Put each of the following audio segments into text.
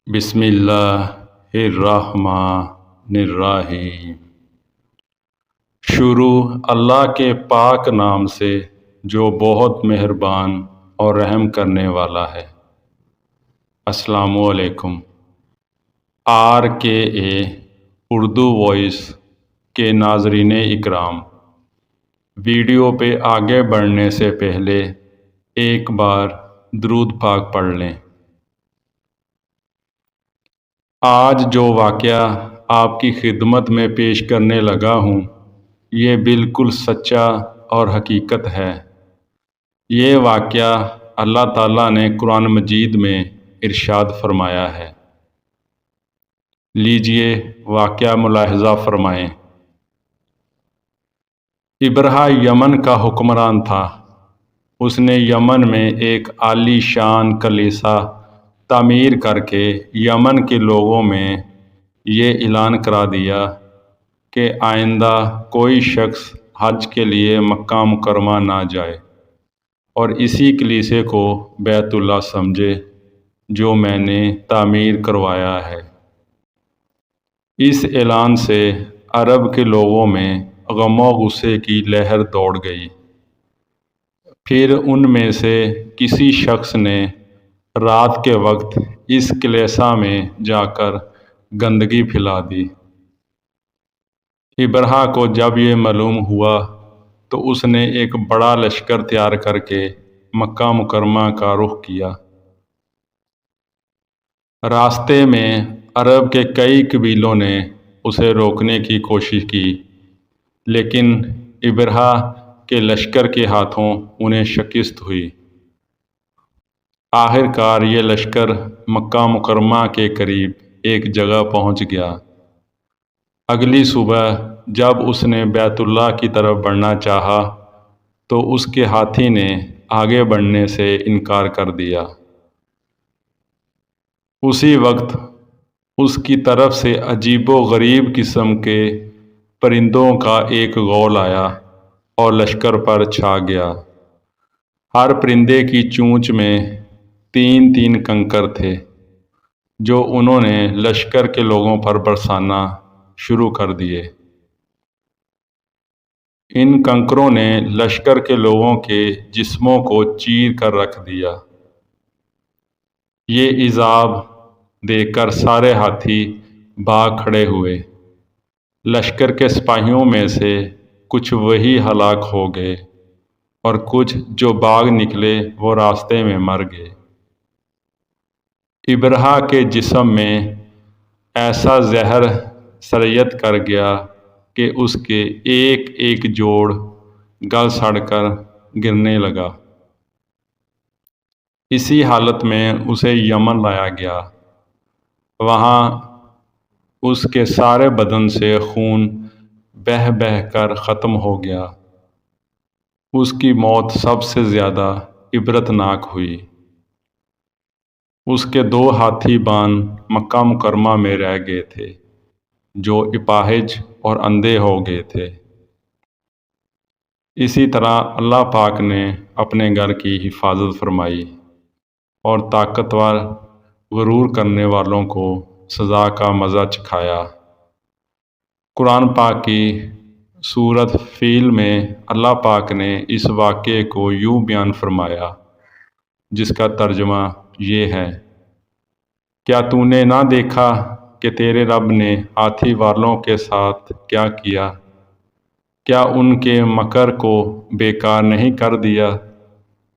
بسم اللہ الرحمن الرحیم۔ شروع اللہ کے پاک نام سے جو بہت مہربان اور رحم کرنے والا ہے۔ السلام علیکم۔ RKA اردو وائس کے ناظرین اکرام، ویڈیو پہ آگے بڑھنے سے پہلے ایک بار درود پاک پڑھ لیں۔ آج جو واقعہ آپ کی خدمت میں پیش کرنے لگا ہوں، یہ بالکل سچا اور حقیقت ہے۔ یہ واقعہ اللہ تعالیٰ نے قرآن مجید میں ارشاد فرمایا ہے۔ لیجئے واقعہ ملاحظہ فرمائیں۔ ابرہہ یمن کا حکمران تھا۔ اس نے یمن میں ایک عالی شان کلیسا تعمیر کر کے یمن کے لوگوں میں یہ اعلان کرا دیا کہ آئندہ کوئی شخص حج کے لیے مکہ مکرمہ نہ جائے اور اسی کلیسے کو بیت اللہ سمجھے جو میں نے تعمیر کروایا ہے۔ اس اعلان سے عرب کے لوگوں میں غم و غصے کی لہر دوڑ گئی۔ پھر ان میں سے کسی شخص نے رات کے وقت اس کلیسا میں جا کر گندگی پھیلا دی۔ ابرہہ کو جب یہ معلوم ہوا تو اس نے ایک بڑا لشکر تیار کر کے مکہ مکرمہ کا رخ کیا۔ راستے میں عرب کے کئی قبیلوں نے اسے روکنے کی کوشش کی، لیکن ابرہہ کے لشکر کے ہاتھوں انہیں شکست ہوئی۔ آخر کار یہ لشکر مکہ مکرمہ کے قریب ایک جگہ پہنچ گیا۔ اگلی صبح جب اس نے بیت اللہ کی طرف بڑھنا چاہا تو اس کے ہاتھی نے آگے بڑھنے سے انکار کر دیا۔ اسی وقت اس کی طرف سے عجیب و غریب قسم کے پرندوں کا ایک غول آیا اور لشکر پر چھا گیا۔ ہر پرندے کی چونچ میں 3 کنکر تھے جو انہوں نے لشکر کے لوگوں پر برسانا شروع کر دیے۔ ان کنکروں نے لشکر کے لوگوں کے جسموں کو چیر کر رکھ دیا۔ یہ عذاب دیکھ کر سارے ہاتھی بھاگ کھڑے ہوئے۔ لشکر کے سپاہیوں میں سے کچھ وہی ہلاک ہو گئے اور کچھ جو بھاگ نکلے وہ راستے میں مر گئے۔ ابرہہ کے جسم میں ایسا زہر سرایت کر گیا کہ اس کے ایک ایک جوڑ گل سڑ کر گرنے لگا۔ اسی حالت میں اسے یمن لایا گیا۔ وہاں اس کے سارے بدن سے خون بہہ بہہ کر ختم ہو گیا۔ اس کی موت سب سے زیادہ عبرتناک ہوئی۔ اس کے 2 ہاتھی بان مکہ مکرمہ میں رہ گئے تھے جو اپاہج اور اندھے ہو گئے تھے۔ اسی طرح اللہ پاک نے اپنے گھر کی حفاظت فرمائی اور طاقتور غرور کرنے والوں کو سزا کا مزہ چکھایا۔ قرآن پاک کی سورۃ فیل میں اللہ پاک نے اس واقعے کو یوں بیان فرمایا، جس کا ترجمہ یہ ہے: کیا تو نے نہ دیکھا کہ تیرے رب نے ہاتھی والوں کے ساتھ کیا کیا؟ کیا ان کے مکر کو بیکار نہیں کر دیا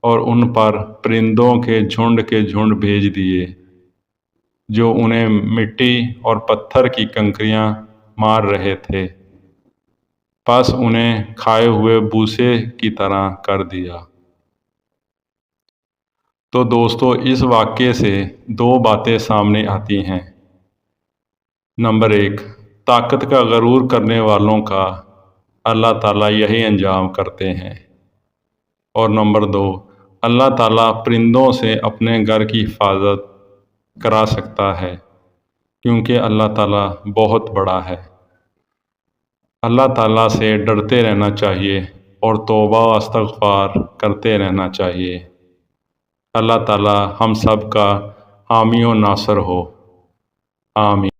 اور ان پر پرندوں کے جھنڈ بھیج دیے جو انہیں مٹی اور پتھر کی کنکریاں مار رہے تھے، پس انہیں کھائے ہوئے بھوسے کی طرح کر دیا۔ تو دوستو، اس واقعے سے 2 باتیں سامنے آتی ہیں۔ نمبر 1، طاقت کا غرور کرنے والوں کا اللہ تعالیٰ یہی انجام کرتے ہیں۔ اور نمبر 2، اللہ تعالیٰ پرندوں سے اپنے گھر کی حفاظت کرا سکتا ہے کیونکہ اللہ تعالیٰ بہت بڑا ہے۔ اللہ تعالیٰ سے ڈرتے رہنا چاہیے اور توبہ و استغفار کرتے رہنا چاہیے۔ اللہ تعالیٰ ہم سب کا حامی و ناصر ہو۔ آمین۔